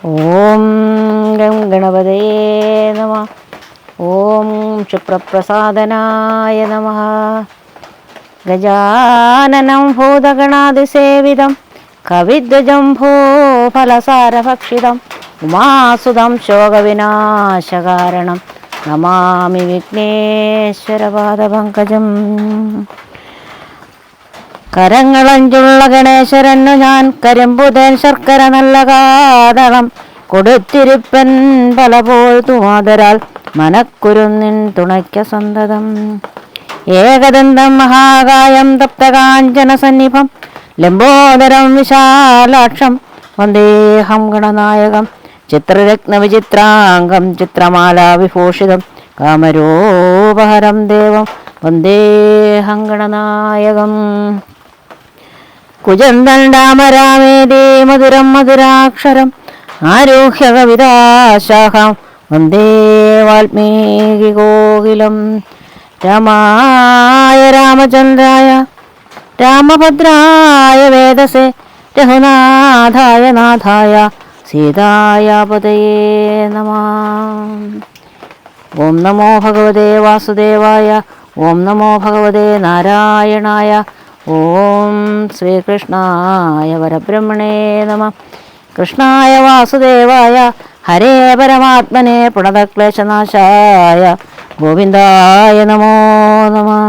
ഓം gum ഗണപതയേ നമഃ. ഓം ക്ഷിപ്രപ്രസാദനായ നമഃ. ഗജാനനം ഭൂതഗണാതിസേവിതം കവിദ്വജംഭൂഫലസാരഭക്ഷിതം ഉമാസുതം ശോകവിനാശകാരണം നമാമി വിഘ്നേശ്വരപാദപങ്കജം. കരങ്ങളഞ്ചുള്ള ഗണേശരന്നു ഞാൻ കരിമ്പുതേൻ ശർക്കര നല്ല കാതളം കൊടുത്തിരിപ്പൻ പലപോൾ തുമാതരാൽ മനക്കുരുന്നിൻ തുണയ്ക്ക സന്തതം. ഏകദന്തം മഹാകായം തപ്തകാഞ്ചന സന്നിഭം ലംബോദരം വിശാലാക്ഷം വന്ദേഹം ഗണനായകം. ചിത്രരത്നവിചിത്രാംഗം ചിത്രമാലാ വിഭൂഷിതം കാമരൂപഹരം ദേവം വന്ദേഹം ഗണനായകം. കുജന്തൻ രാമരാമേതി മധുരം മധുരാക്ഷരം ആരോഹ്യ കവിതാശാഖം വന്ദേ വാൽമീകി കോകിലം. രാമായ രാമചന്ദ്രായ രാമഭദ്രായ വേദസേ രഘുനാഥായ നാഥായ സീതായ പതയേ നമഃ. ഓം നമോ ഭഗവതേ വാസുദേവായ. ഓം നമോ ഭഗവതേ നാരായണായ. ഓം ശ്രീകൃഷ്ണായ പരബ്രഹ്മണേ നമഃ. കൃഷ്ണായ വാസുദേവായ ഹരേ പരമാത്മനെ പ്രണതക്ലേശനാശായ ഗോവിന്ദായ നമോ നമഃ.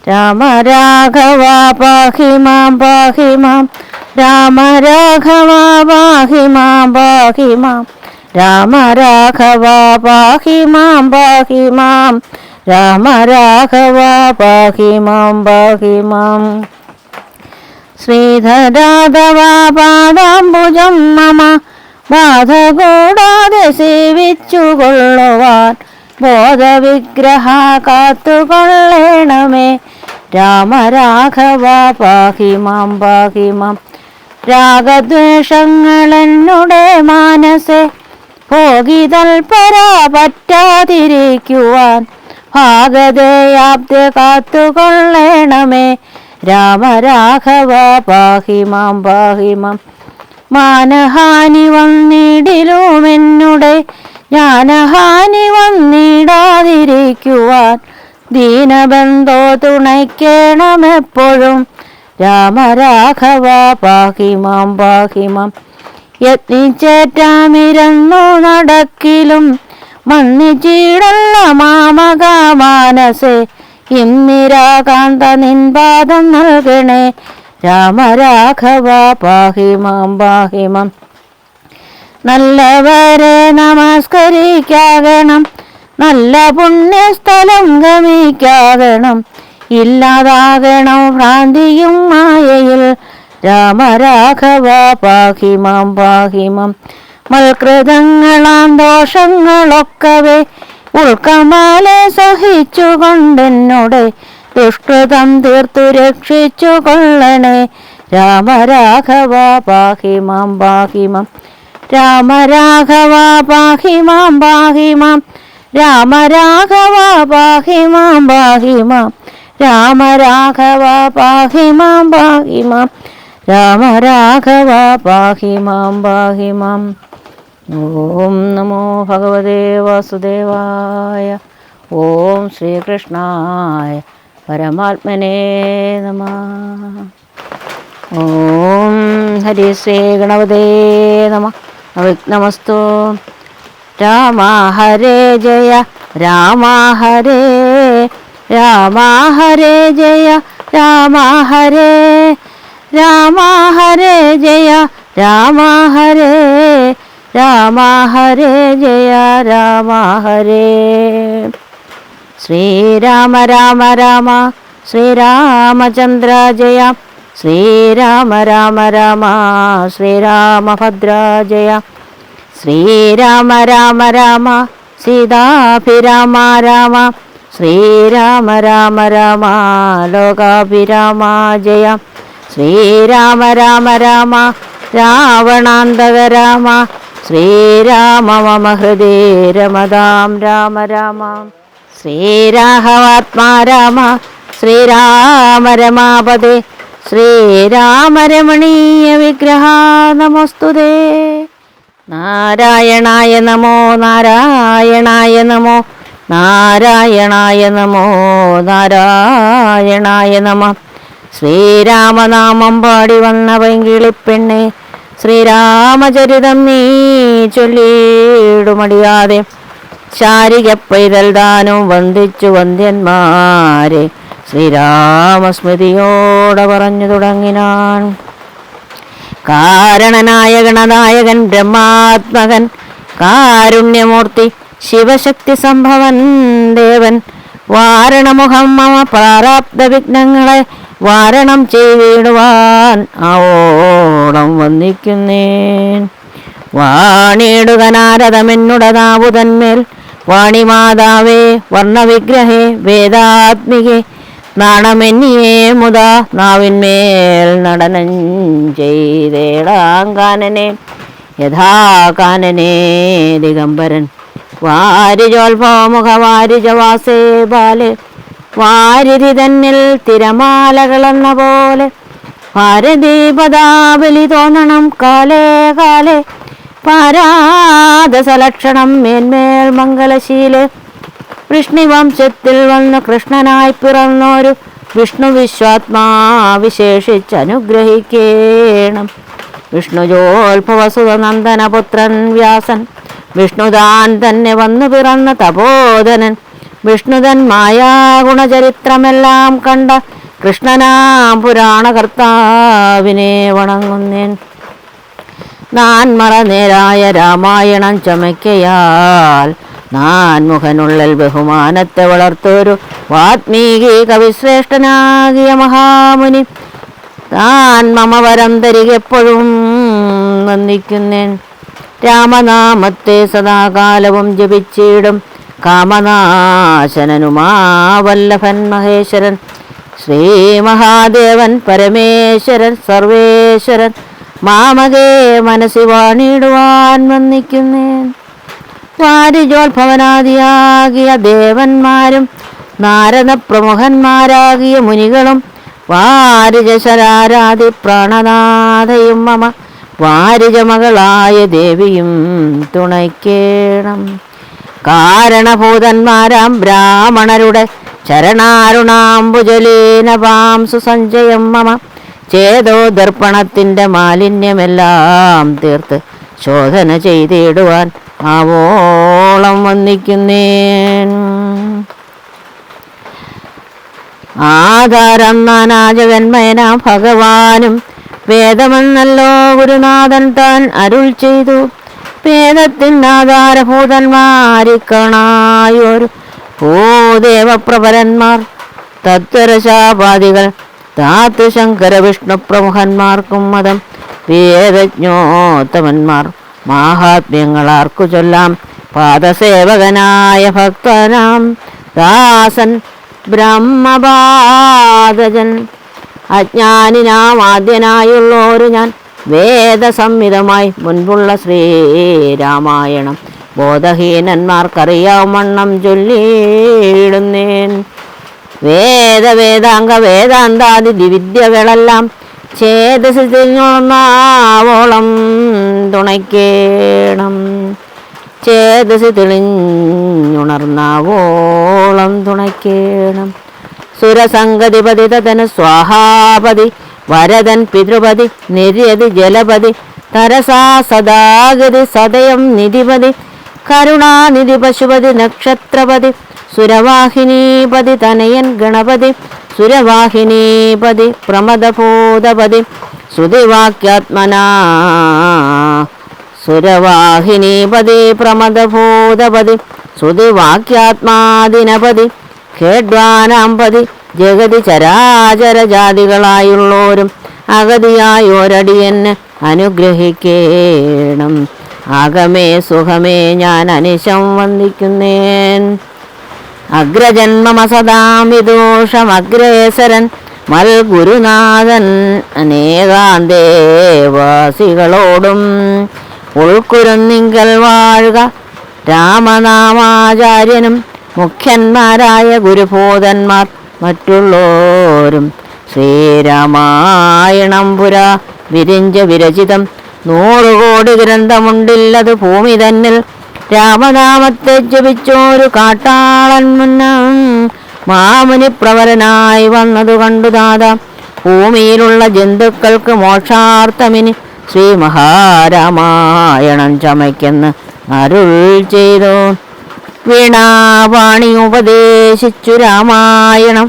രാമ രാഘവ പാഹി മാം പാഹി മാം. രാമ രാഘവ പാഹി മാം പാഹി മാം. രാമ രാഘവ പാഹി മാം പാഹി മാം. രാമ രാഘവ പാഹി മാം പാഹി മാം. ശ്രീധരാധവ പാദാംബുജം മമ ബാധ കൂടാതെ സേവിച്ചുകൊള്ളുവാൻ ബോധവിഗ്രഹ കാത്തുകൊള്ളണമേ. രാമ രാഘവ പാഹി മാം പാഹി മാം. രാഗദ്വേഷങ്ങളെന്നുടെ മാനസെ ഭോഗിതൽപര പറ്റാതിരിക്കുവാൻ ഭാഗതയാബ്ദെ കാത്തുകൊള്ളണമേ. രാമ രാഘവ പാഹി മാം പാഹി മാം. മാനഹാനി വന്നിടിലുമെന്നുടെ ജ്ഞാനഹാനി വന്നിടാതിരിക്കുവാൻ ദീനബന്ധോ തുണയ്ക്കണമെപ്പോഴും. രാമ രാഘവ പാഹി മാം പാഹി മാം. യത്നിച്ചേറ്റാമിരന്നു നടക്കിലും മന്നിച്ചീടല്ല മാമക മാനസേ ഇന്ദിരാകാന്ത നിൻപാദം നൽകണേ. രാമ രാഘവ പാഹി മാം പാഹി മാം. നല്ലവരെ നമസ്കരിക്കാകണം നല്ല പുണ്യസ്ഥലം ഗമിക്കാകണം ഇല്ലാതാകണം ഭ്രാന്തിയും മായയിൽ. രാമ രാഘവ പാഹി മാം പാഹി മാം. മൽകൃതങ്ങളാം ദോഷങ്ങളൊക്കവേ ഉൾക്കമാലെ സഹിച്ചുകൊണ്ടെന്നോടെ ദുഷ്കൃതം തീർത്തു രക്ഷിച്ചു കൊള്ളണേ. രാമ രാഘവ പാഹി മാം പാഹി മാം. രാമ രാഘവ പാഹി മാം പാഹി മാം. രാമ രാഘവ പാഹി മാം പാഹി മാം. രാമ രാഘവ പാഹി മാം പാഹി മാം. രാമ രാഘവ പാഹി മാം പാഹി മാം. ഓം നമോ ഭഗവതേ വാസുദേവായ. ഓം ശ്രീകൃഷ്ണായ പരമാത്മനേ നമഃ. ഓം ഹരി ശ്രീ ഗണപതേ നമഃ. അവിഘ്നമസ്തു. രാമ ഹരേ ജയ രാമ ഹരേ. രാമ ഹരേ ജയ രാമ ഹരേ. രാമ ഹരേ ജയ രാമ ഹരേ. രാമ ഹരേ ജയ രാമ ഹരേ. ശ്രീരാമ രാമ രാമ ശ്രീരാമചന്ദ്ര ജയ. ശ്രീരാമ രാമ രാമ ശ്രീരാമഭദ്ര ജയ. ശ്രീരാമ രാമ രാമ സീതാഭിരാമ രാമ. ശ്രീരാമ രാമ രാമ ലോകാഭിരാമ ജയ. ശ്രീരാമ രാമ രാമ രാവണാന്തക രാമ. ശ്രീരാമ മമ ഹൃദേ രമതാം രാമ രാമ. ശ്രീരാഘവാത്മാ രാമ ശ്രീരാമ രമാപദേ. ശ്രീരാമരമണീയ വിഗ്രഹ നമോസ്തുതേ. നാരായണായ നമോ നാരായണായ നമോ നാരായണായ നമോ നാരായണായ നമ. ശ്രീരാമനാമം പാടി വന്ന പൈങ്കിളിപ്പെണ്ണെ, ശ്രീരാമചരിതം നീ ചൊല്ലിയിടുമടിയാതെ. ശാരിക പൈതൽ ദാനം വന്ദിച്ചു വന്ദ്യന്മാരെ ശ്രീരാമസ്മൃതിയോടെ പറഞ്ഞു തുടങ്ങിനാൻ. കാരണനായ ഗണനായകൻ ബ്രഹ്മാത്മകൻ കാരുണ്യമൂർത്തി ശിവശക്തി സംഭവൻ ദേവൻ, വാരണമുഖം മമ പ്രാരാബ്ധ വിഘ്നങ്ങളെ വാരണം ചെയ്തിടുവാൻ ആവോളം വന്ദിക്കുന്നേൻ. വാണിയിടുക നാരദമെന്നുടനാവുതന്മേൽ, വാണിമാതാവേ വർണ്ണവിഗ്രഹേ വേദാത്മികേ, നാണമെന്നിയേ മുതാ നാവിന്മേൽ നടനം ചെയ്തേടാങ്കാനനെ യഥാകാനനെ ദിഗംബരൻ. വാരിജോത്ഭവമുഖ വാരിജവാസേ ബാലെ, വാരിധി തന്നിൽ തിരമാലകളെന്ന പോലെ, ഭാരതീപദാബലി തോന്നണം കാലേ കാലേ, പാരാദസലക്ഷണം മേന്മേൽ മംഗലശീലെ. വൃഷ്ണിവംശത്തിൽ വന്ന് കൃഷ്ണനായി പിറന്നോരു വിഷ്ണു വിശ്വാത്മാ വിശേഷിച്ചനുഗ്രഹിക്കേണം. വിഷ്ണുജോത്ഭവസുത നന്ദനപുത്രൻ വ്യാസൻ, വിഷ്ണുതാൻ തന്നെ വന്നു പിറന്ന തപോധനൻ, വിഷ്ണുതൻ മായാഗുണചരിത്രമെല്ലാം കണ്ട കൃഷ്ണനാം പുരാണകർത്താവിനെ വണങ്ങുന്നേൻ. നാൻമറ നേരായ രാമായണം ചമയ്ക്കയാൽ നാൻമുഖനുള്ളിൽ ബഹുമാനത്തെ വളർത്തൊരു വാത്മീകി കവിശ്രേഷ്ഠനാകിയ മഹാമുനി, താൻ മമ വരം തരികെപ്പോഴും വന്ദിക്കുന്നേൻ. രാമനാമത്തെ സദാകാലവും ജപിച്ചിടും കാമനാശനനുമാവല്ലഭൻ മഹേശ്വരൻ, ശ്രീ മഹാദേവൻ പരമേശ്വരൻ സർവേശ്വരൻ, മാമകേ മനസ്സി വാണിടുവാൻ വന്ദിക്കുന്നേൻ. വാരിജോത്ഭവനാദിയാകിയ ദേവന്മാരും നാരദ പ്രമുഖന്മാരാകിയ മുനികളും, വാരിജശരാരാധി പ്രാണനാഥയും മമ വാരിജമകളായ ദേവിയും തുണയ്ക്കേണം. കാരണഭൂതന്മാരാം ബ്രാഹ്മണരുടെ ചരണാരുണാംബുജലീനപാംസു സഞ്ജയം മമ, ചേതോ ദർപ്പണത്തിൻ്റെ മാലിന്യമെല്ലാം തീർത്ത് ശോധന ചെയ്തിടുവാൻ ആവോളം വന്ദിക്കുന്നേൻ. ആധാരം നാനാജഗന്മയന ഭഗവാനും വേദമെന്നല്ലോ ഗുരുനാഥൻ താൻ അരുൾ ചെയ്തു. വേദത്തിനാധാരഭൂതന്മാരിക്കണായൊരു ഭൂദേവപ്രഭരന്മാർ, തത്വരശാപാദികൾ ധാതുശങ്കര വിഷ്ണു പ്രമുഖന്മാർക്കും മതം. വേദജ്ഞോത്തമന്മാർ മാഹാത്മ്യങ്ങളാർക്കു ചൊല്ലാം. പാദസേവകനായ ഭക്തനാം ദാസൻ ബ്രഹ്മപാദജൻ, അജ്ഞാനിനാം ആദ്യനായുള്ളോരു ഞാൻ. വേദസംഹിതമായി മുൻപുള്ള ശ്രീരാമായണം ബോധഹീനന്മാർക്കറിയാവണ്ണം ചൊല്ലിയിടുന്നേൻ. വേദാംഗ വേദാന്താദി വിദ്യകളെല്ലാം ചേതസിഞ്ഞുണർന്നാവോളം തുണയ്ക്കേണം. ചേതസി തെളിഞ്ഞുണർന്നാവോളം തുണയ്ക്കേണം. സുരസംഗതിപതി തതന് സ്വാഹാപതി, വരദൻ പിതൃപതി നിര്യതി ജലപതി, തരസാ സദാഗതി സദയം നിധിപതി, കരുണാനിധി പശുപതി നക്ഷത്രപതി, സുരവാഹിനീപതി തനയൻ ഗണപതി, സുരവാഹിനീപതി പ്രമദഭൂതപതി, ശ്രുതിവാക്യാത്മനാ സുരവാഹിനീപതി പ്രമദഭൂതപതി, ശ്രുതിവാക്യാത്മാദിനപതി, ഖേഡ്വാനാംപതി, ജഗതി ചരാചരജാതികളായുള്ളോരും അഗതിയായോരടിയെന്ന് അനുഗ്രഹിക്കേണം. ആഗമേ സുഖമേ ഞാൻ അനിശം വന്ദിക്കുന്നേൻ. അഗ്രജന്മമസദാം വിദോഷമഗ്രേസരൻ മൽ ഗുരുനാഥൻ അനേകാന്തേവാസികളോടും ഉൾക്കുരുന്നിങ്കൽ വാഴുക. രാമനാമാചാര്യനും മുഖ്യന്മാരായ ഗുരുഭൂതന്മാർ മറ്റുള്ളോരും ശ്രീരാമായണം പുരാ വിരിഞ്ച വിരചിതം 100 കോടി ഗ്രന്ഥമുണ്ടില്ലത് ഭൂമി തന്നിൽ. രാമനാമത്തെ ജപിച്ചോരു കാട്ടാളൻ മുന്നം മാമുനി പ്രവരനായി വന്നതു കണ്ടു ദാത. ഭൂമിയിലുള്ള ജന്തുക്കൾക്ക് മോക്ഷാർത്ഥമിനി ശ്രീ മഹാരാമായണം ചമയ്ക്കെന്ന് അരുൾ ചെയ്തു. വീണാവാണി ഉപദേശിച്ചു രാമായണം.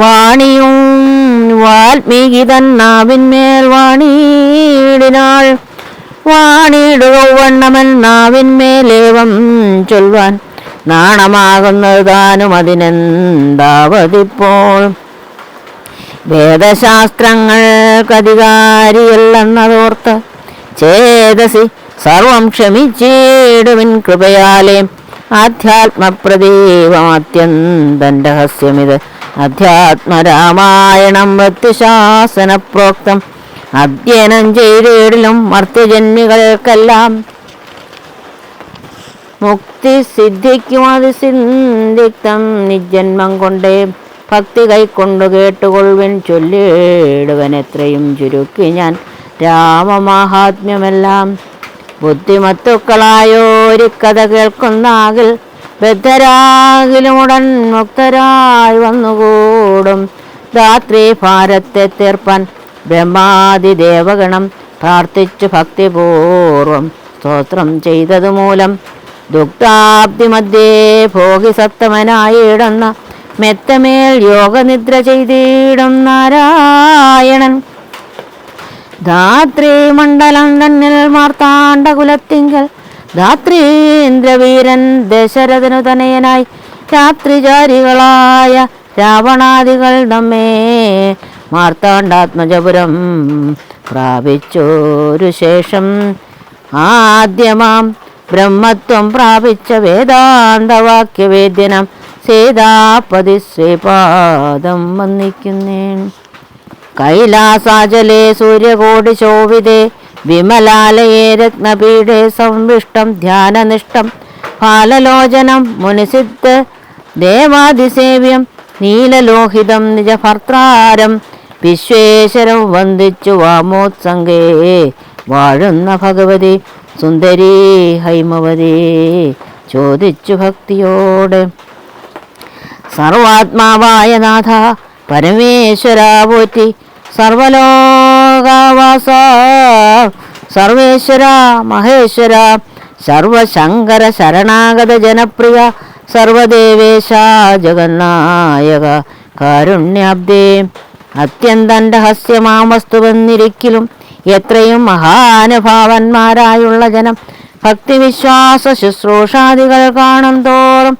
വാണിയും വാൽമീകി തന്നാവിന്മേൽ വാണിയിടിനാൾ. വാണിയിടുക വണ്ണമൻ നാവിന്മേലേവം ചൊൽവാൻ. നാണമാകുന്നത് താനും അതിനെന്താവതിപ്പോൾ. വേദശാസ്ത്രങ്ങൾക്കധികാരിയല്ലെന്നതോർത്ത് ചേതസി സർവം ക്ഷമിച്ചിടുവിൻ കൃപയാലേ. ആധ്യാത്മപ്രദീപമത്യന്തം രഹസ്യമിത്. അധ്യാത്മരാമായണം മൃത്യുശാസന പ്രോക്തം. അധ്യയനം ചെയ്തിടിലും മർത്യജന്മികൾക്കെല്ലാം മുക്തി സിദ്ധിക്കും. അത് സിന്ധിക്തം നിജന്മം കൊണ്ടേ ഭക്തി കൈക്കൊണ്ടു കേട്ടുകൊള്ളുവൻ. ചൊല്ലിടുവൻ എത്രയും ചുരുക്കി ഞാൻ രാമമാഹാത്മ്യമെല്ലാം. ബുദ്ധിമത്തുക്കളായോരു കഥ കേൾക്കുന്നാകിൽ ബദ്ധരാകിലുമുടൻ മുക്തരായി വന്നുകൂടും. ധാത്രി ഭാരത്തെ തീർപ്പാൻ ബ്രഹ്മാദിദേവഗണം പ്രാർത്ഥിച്ചു ഭക്തിപൂർവം സ്തോത്രം ചെയ്തതു മൂലം. ദുഗ്ധാബ്ദി മധ്യേ ഭോഗിസത്തമനായിടുന്ന മെത്തമേൽ യോഗനിദ്ര ചെയ്തിടും നാരായണൻ. ധാത്രീമണ്ഡലം തന്നിൽ മാർത്താണ്ഡകുലത്തിങ്കൽ ധാത്രീന്ദ്രവീരൻ ദശരഥനു തനയനായി രാത്രിചാരികളായ രാവണാദികൾ നമ്മെ മാർത്താണ്ഡാത്മജപുരം പ്രാപിച്ചോരു ശേഷം ആദ്യമാം ബ്രഹ്മത്വം പ്രാപിച്ച വേദാന്തവാക്യവേദ്യനം സീതാപതി ശ്രീപാദം വന്ദിക്കുന്നേൻ. കൈലാസാചലേ സൂര്യകോടി ശോഭിതേ വിമലാലയേ രത്നപീഠേ സംവിഷ്ടം ധ്യാനനിഷ്ടം ഫാലലോചനം മുനിസിദ്ധ ദേവാദിസേവ്യം നീലലോഹിതം നിജഭർത്താരം വിശ്വേശ്വരം വന്ദിച്ചു വാമോത്സംഗേ വാഴുന്ന ഭഗവതി സുന്ദരീ ഹൈമവതി ചോദിച്ചു ഭക്തിയോടെ. സർവാത്മാവായ നാഥ പരമേശ്വര പോറ്റി. സർവലോകാവാസ സർവേശ്വര മഹേശ്വര സർവശങ്കര ശരണാഗത ജനപ്രിയ സർവദേവേശ ജഗന്നായക കാരുണ്യാബ്ദേ. അത്യന്തം രഹസ്യമാം വസ്തു വന്നിരിക്കലും എത്രയും മഹാനുഭാവന്മാരായുള്ള ജനം ഭക്തിവിശ്വാസ ശുശ്രൂഷാദികൾ കാണും തോറും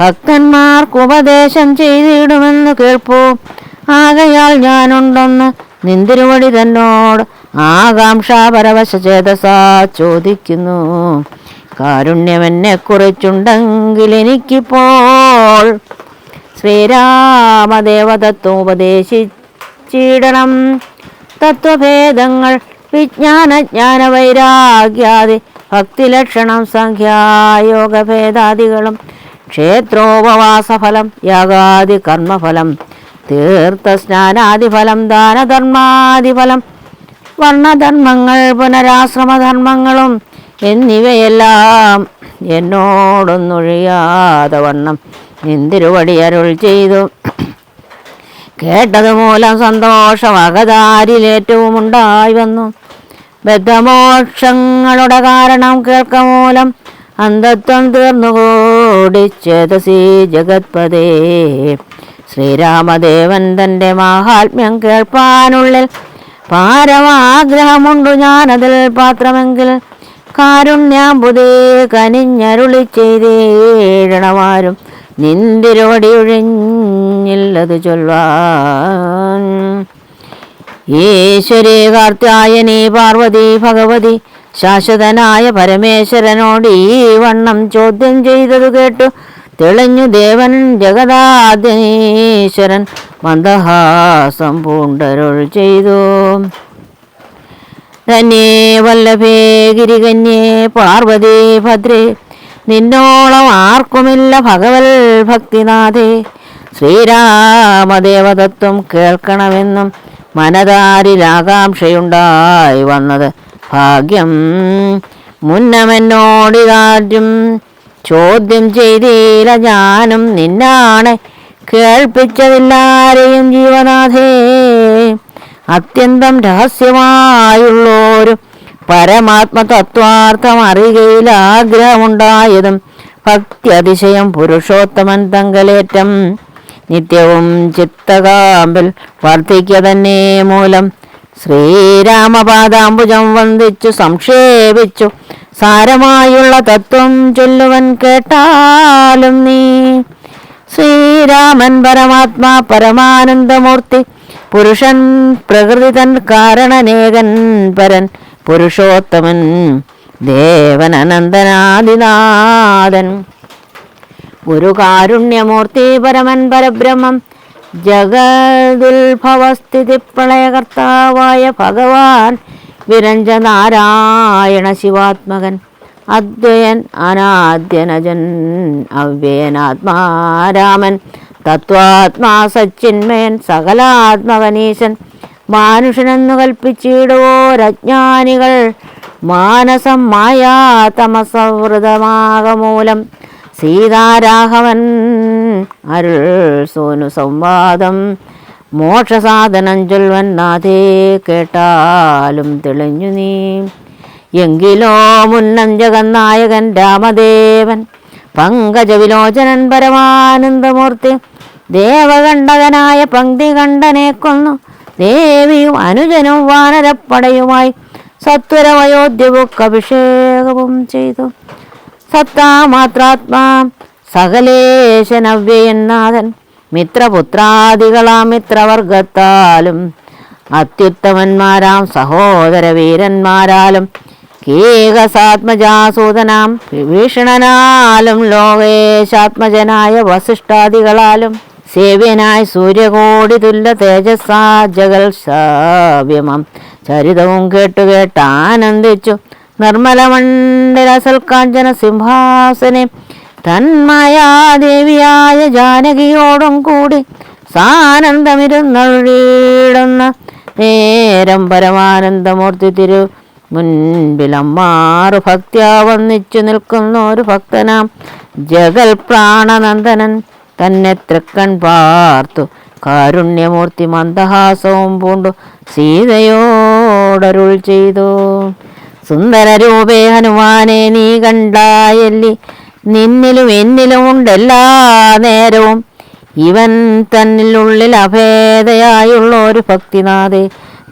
ഭക്തന്മാർക്ക് ഉപദേശം ചെയ്തിടുമെന്ന് കേൾപ്പൂ. ആകയാൽ ഞാനുണ്ടെന്ന് നിന്തിരുവടി തന്നോട് ആകാംക്ഷാപരവശ ചേതസാ ചോദിക്കുന്നു. കാരുണ്യമെന്നെ കുറിച്ചുണ്ടെങ്കിൽ എനിക്കിപ്പോൾ ശ്രീരാമദേവതത്വം ഉപദേശിച്ചിടണം. തത്വഭേദങ്ങൾ വിജ്ഞാനജ്ഞാന വൈരാഗ്യാദി ഭക്തിലക്ഷണം സംഖ്യായോഗഭേദാദികളും ക്ഷേത്രോപവാസഫലം യാഗാദി കർമ്മഫലം തീർത്ഥസ്നാനാദിഫലം ദാനധർമാദിഫലം വർണ്ണധർമ്മങ്ങൾ പുനരാശ്രമധർമ്മങ്ങളും എന്നിവയെല്ലാം എന്നോടൊന്നൊഴിയാതെ വണ്ണം നിന്തിരുവടി അരുൾ ചെയ്തു. കേട്ടതുമൂലം സന്തോഷം അകതാരിലേറ്റവും ഉണ്ടായി വന്നു. ബദ്ധമോക്ഷങ്ങളുടെ കാരണം കേൾക്കമൂലം അന്ധത്വം തീർന്നുകൂടി ചേതസി ജഗത്പദേ. ശ്രീരാമദേവൻ തൻ്റെ മാഹാത്മ്യം കേൾപ്പാനുള്ളിൽ പാരമാഗ്രഹമുണ്ടു ഞാനതിൽ പാത്രമെങ്കിൽ കാരുണ്യാമ്പുതേ കനിഞ്ഞരുളി ചെയ്തേഴണമാരും നിന്തിരുവടി ഒഴിഞ്ഞില്ലത് ചൊൽവാൻ. ഈശ്വരി കാർത്യായനി പാർവതി ഭഗവതി ശാശ്വതനായ പരമേശ്വരനോട് ഈ വണ്ണം ചോദ്യം ചെയ്തതു കേട്ടു തെളിഞ്ഞു ദേവൻ ജഗദാധീശ്വരൻ മന്ദഹാസം പൂണ്ടരുൾ ചെയ്തു. ധന്യേ വല്ലഭേ ഗിരികന്യേ പാർവതി ഭദ്രേ നിന്നോളം ആർക്കുമില്ല ഭഗവൽ ഭക്തിനാഥേ. ശ്രീരാമദേവതത്വം കേൾക്കണമെന്നും മനതാരിൽ ആകാംക്ഷയുണ്ടായി വന്നത് ഭാഗ്യം. മുന്നമെന്നോടിതാദ്യം ചോദ്യം ചെയ്തില്ല ഞാനും നിന്നാണ് കേൾപ്പിച്ചതില്ലാരെയും ജീവനാഥേ. അത്യന്തം രഹസ്യമായുള്ളൊരു പരമാത്മതത്വാർത്ഥം അറികയിൽ ആഗ്രഹമുണ്ടായതും ഭക്തി അതിശയം പുരുഷോത്തമൻ തങ്കലേറ്റം നിത്യവും ചിത്തകാമ്പിൽ വർദ്ധിക്ക തന്നെ മൂലം ശ്രീരാമപാദാംബുജം വന്ദിച്ചു സംക്ഷേപിച്ചു സാരമായുള്ള തത്വം ചൊല്ലുവൻ കേട്ടാലും നീ. ശ്രീരാമൻ പരമാത്മാ പരമാനന്ദമൂർത്തി പുരുഷൻ പ്രകൃതി തൻ കാരണനേകൻ പരൻ പുരുഷോത്തമൻ ദേവൻ അനന്തനാദിനാഥൻ ഒരു കാരുണ്യമൂർത്തി പരമൻ പരബ്രഹ്മം ജഗതുൽഭവസ്ഥിതി പ്രളയകർത്താവായ ഭഗവാൻ വിരഞ്ജ നാരായണ ശിവാത്മകൻ അദ്വയൻ അനാദ്യനജൻ അവ്യയനാത്മാരാമൻ തത്വാത്മാ സച്ചിന്മയൻ സകലാത്മകനീശൻ മാനുഷനെന്നു കൽപ്പിച്ചിടുവോരജ്ഞാനികൾ മാനസം മായാതമസവൃതമാകമൂലം സീതാരാഘവൻ അരുൾ സോനു സംവാദം മോക്ഷസാധനം ചൊൽവൻ നാഥേ കേട്ടാലും തെളിഞ്ഞു നീ. എങ്കിലോ മുന്നം ജഗന്നായകൻ രാമദേവൻ പങ്കജവിലോചനൻ പരമാനന്ദമൂർത്തി ദേവകണ്ഠകനായ പങ്ക്തി കണ്ഠനെ കൊന്നു ദേവിയും അനുജനും വാനരപ്പടയുമായി സത്വരമയോധ്യവുക്കഭിഷേകവും ചെയ്തു. സത്താമാത്രാത്മാ സകലേശനവ്യയനാഥൻ മിത്രപുത്രാദികളാം മിത്രവർഗത്താലും അത്യുത്തമന്മാരാം സഹോദര വീരന്മാരാലും കേകസാത്മജാസൂതനാം വിഭീഷണനാലും ലോകേശാത്മജനായ വസിഷ്ഠാദികളാലും സേവ്യനായി സൂര്യകോടി തുല്യ തേജസ്സാ ജഗൽ സാവ്യമം ചരിതവും കേട്ടാനന്ദിച്ചു നിർമ്മലമണ്ഡല സൽക്കാഞ്ചന സിംഹാസനെ തന്മായാദേവിയായ ജാനകിയോടും കൂടി സാനന്ദമിരുന്നൊഴിയിടുന്ന നേരം പരമാനന്ദമൂർത്തി തിരു മുൻപിലമ്മാറു ഭക്ത്യാ വന്നിച്ചു നിൽക്കുന്ന ഒരു ഭക്തനാം ജഗൽ പ്രാണനന്ദനൻ തന്നെ തൃക്കൺ പാർത്തു കാരുണ്യമൂർത്തി മന്ദഹാസവും പൂണ്ടു സീതയോടരുൾ ചെയ്തു. സുന്ദരരൂപേ ഹനുമാനെ നീ കണ്ടായല്ലി നിന്നിലും എന്നിലും ഉണ്ടെല്ലാ നേരവും ഇവൻ തന്നിലുള്ളിൽ അഭേദയായുള്ള ഒരു ഭക്തിനാഥേ.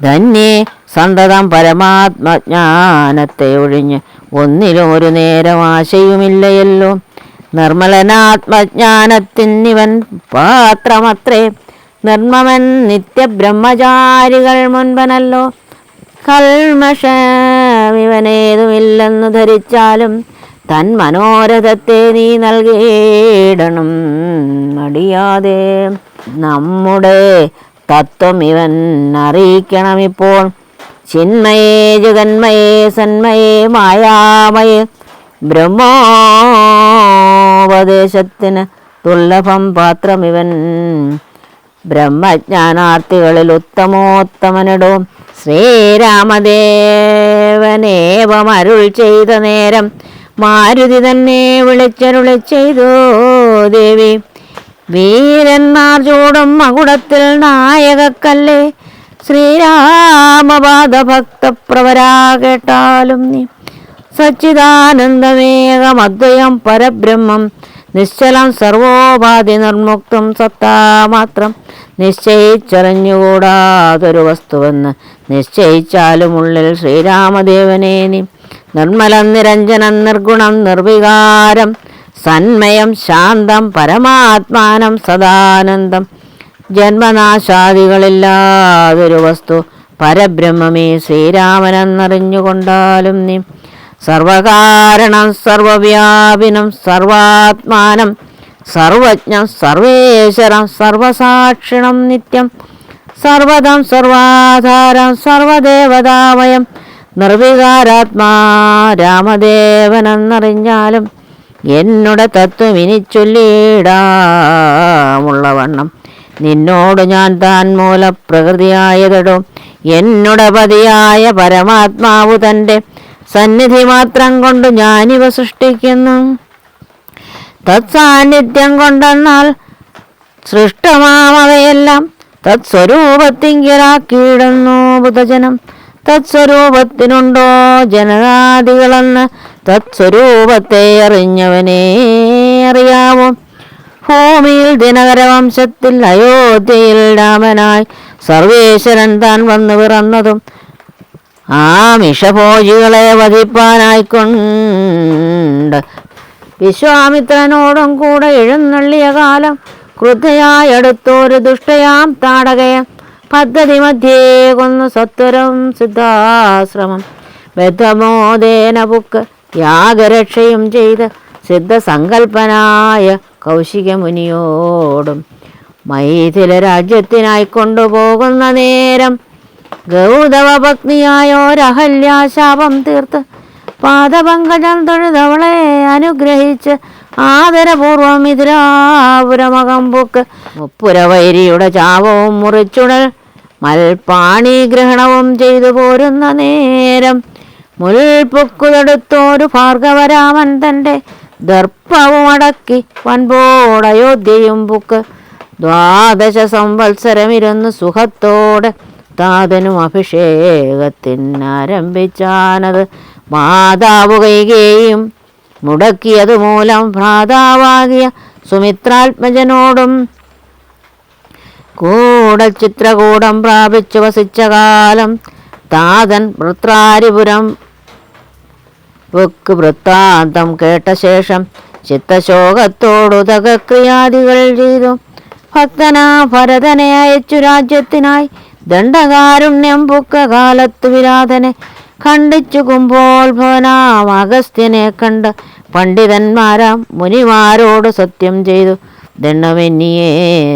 ധന്യേ സന്തതം പരമാത്മജ്ഞാനത്തെ ഒഴിഞ്ഞ് ഒന്നിലും ഒരു നേരം ആശയുമില്ലയല്ലോ. നിർമ്മലനാത്മജ്ഞാനത്തിനിവൻ പാത്രമത്രേ നിർമ്മമൻ നിത്യബ്രഹ്മചാരികൾ മുൻപനല്ലോ. കൽമഷമിവനേതുമില്ലെന്നു ധരിച്ചാലും തൻ മനോരഥത്തെ നീ നൽകിയിടണം മടിയാതെ. നമ്മുടെ തത്വം ഇവൻ അറിയിക്കണമിപ്പോൾ. ചിന്മയേ ജഗന്മയേ സന്മയേ മായാമയേ ബ്രഹ്മോപദേശത്തിന് ദുർലഭം പാത്രമിവൻ. ബ്രഹ്മജ്ഞാനാർത്ഥികളിൽ ഉത്തമോത്തമനിടോ ശ്രീരാമദേവനേവമരുൾ ചെയ്ത നേരം മാരുതി തന്നെ വിളിച്ചരുളി ചെയ്തു ദേവി. വീരന്മാർ ചൂടും മകുടത്തിൽ നായകക്കല്ലേ ശ്രീരാമപാദഭക്തപ്രവരാ കേട്ടാലും നീ. സച്ചിദാനന്ദമേകമദ്വയം പരബ്രഹ്മം നിശ്ചലം സർവോപാധി നിർമുക്തം സത്താമാത്രം നിശ്ചയിച്ചറിഞ്ഞുകൂടാതൊരു വസ്തുവെന്ന് നിശ്ചയിച്ചാലും ഉള്ളിൽ ശ്രീരാമദേവനെ നീ. നിർമ്മലം നിരഞ്ജനം നിർഗുണം നിർവികാരം സന്മയം ശാന്തം പരമാത്മാനം സദാനന്ദം ജന്മനാശാദികളില്ലാതൊരു വസ്തു പരബ്രഹ്മമേ ശ്രീരാമനെന്നറിഞ്ഞുകൊണ്ടാലും നീ. സർവകാരണം സർവവ്യാപിനം സർവാത്മാനം സർവജ്ഞം സർവേശ്വരം സർവസാക്ഷിണം നിത്യം സർവദം സർവാധാരം സർവദേവതാമയം നിർവികാരാത്മാ രാമദേവനെന്നറിഞ്ഞാലും എന്നുടെ തത്വം ഇനി ചൊല്ലിയിടാമുള്ളവണ്ണം നിന്നോട് ഞാൻ താൻ മൂലപ്രകൃതിയായതടോ എന്നുടെ പതിയായ പരമാത്മാവു തൻ്റെ സന്നിധി മാത്രം കൊണ്ട് ഞാനിവ സൃഷ്ടിക്കുന്നു. തത്സാന്നിധ്യം കൊണ്ടെന്നാൽ സൃഷ്ടമാമവയെല്ലാം തത്സ്വരൂപത്തിങ്കിലാക്കിയിടുന്നു ബുധജനം. തത്സ്വരൂപത്തിനുണ്ടോ ജനനാദികളെന്ന് തത്സ്വരൂപത്തെ അറിഞ്ഞവനേ അറിയാവോ. ഭൂമിയിൽ ദിനകരവംശത്തിൽ അയോധ്യയിൽ രാമനായി സർവേശ്വരൻ താൻ വന്നു പിറന്നതും ആ മിഷഭോജികളെ വധിപ്പാനായിക്കൊണ്ട് വിശ്വാമിത്രനോടും കൂടെ എഴുന്നള്ളിയ കാലം ക്രുദ്ധയായടുത്തൊരു ദുഷ്ടയാം താടകയെ പദ്ധതി മധ്യേ കൊന്നു സത്വരം സിദ്ധാശ്രമം ബദ്ധമോദേന പുക്ക് യാഗരക്ഷയും ചെയ്ത് സിദ്ധസങ്കൽപ്പനായ കൗശികമുനിയോടും മൈഥില രാജ്യത്തിനായി കൊണ്ടുപോകുന്ന നേരം ഗൗതമ പത്നിയായോരഹല്യാശാപം തീർത്ത് പാദപങ്കജം തൊഴുതവളെ അനുഗ്രഹിച്ച് ആദരപൂർവം മിഥിലാപുരമകമ്പുക്ക് മുപ്പുരവൈരിയുടെ ചാവവും മുറിച്ചുടൽ മൽപാണീഗ്രഹണവും ചെയ്തു പോരുന്ന നേരം മുൽപുക്കുതെടുത്തോരു ഭാർഗവരാമൻ തൻ്റെ ദർപ്പവും അടക്കി വൻപോടയോധ്യയും പുക്ക് 12 സംവത്സരമിരുന്ന് സുഖത്തോടെ താതനും അഭിഷേകത്തിനാരംഭിച്ചാനത് മാതാവ് കൈകേയും മുടക്കിയത് മൂലം ഭ്രാതാവാകിയ സുമിത്രാത്മജനോടും കൂടെ ചിത്രകൂടം പ്രാപിച്ചു വസിച്ച കാലം താതൻ വൃത്രാരിപുരം വെക്ക് വൃത്താന്തം കേട്ട ശേഷം ചിത്തശോകത്തോടുതകക്രിയാദികൾ ചെയ്തു. ഭക്തനാ ഭരതനെ അയച്ചു രാജ്യത്തിനായി ദണ്ഡകാരുണ്യം പുക്ക കാലത്തു വിരാധനെ ഖണ്ഡിച്ചു കുംഭോത്ഭവനാം അഗസ്ത്യനെ കണ്ട് പണ്ഡിതന്മാരാം മുനിമാരോട് സത്യം ചെയ്തു ദണ്ഡമെന്നിയെ